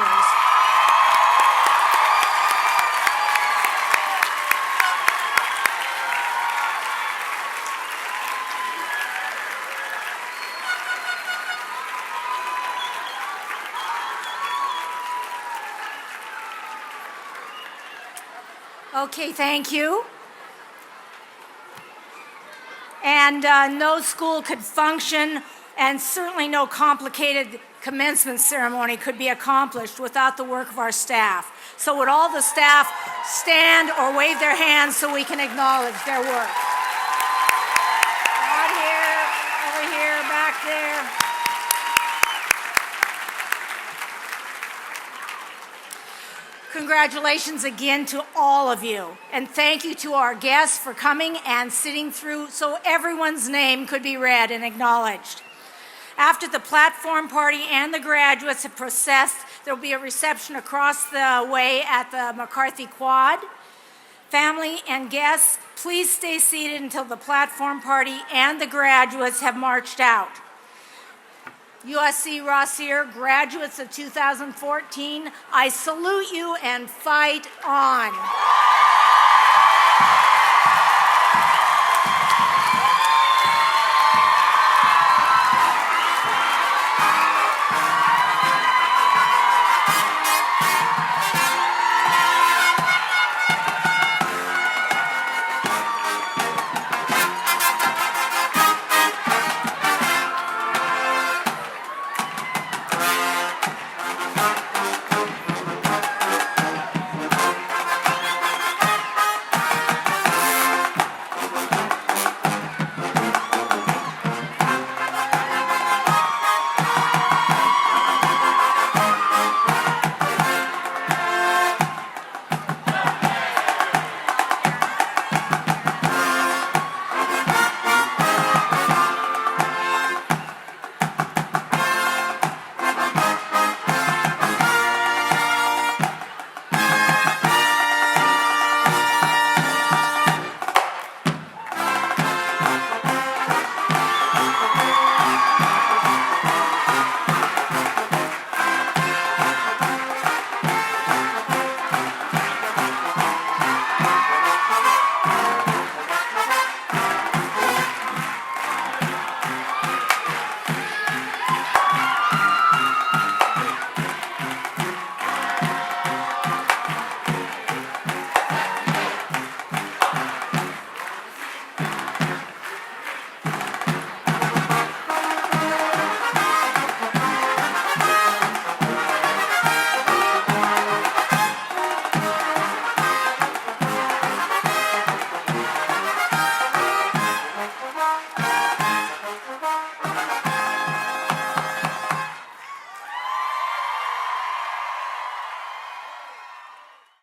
Okay, thank you. And no school could function, and certainly no complicated commencement ceremony could be accomplished without the work of our staff. So would all the staff stand or wave their hands so we can acknowledge their work? Out here, over here, back there. Congratulations again to all of you, and thank you to our guests for coming and sitting through so everyone's name could be read and acknowledged. After the platform party and the graduates have processed, there will be a reception across the way at the McCarthy Quad. Family and guests, please stay seated until the platform party and the graduates have marched out. USC Rossier graduates of 2014, I salute you and fight on.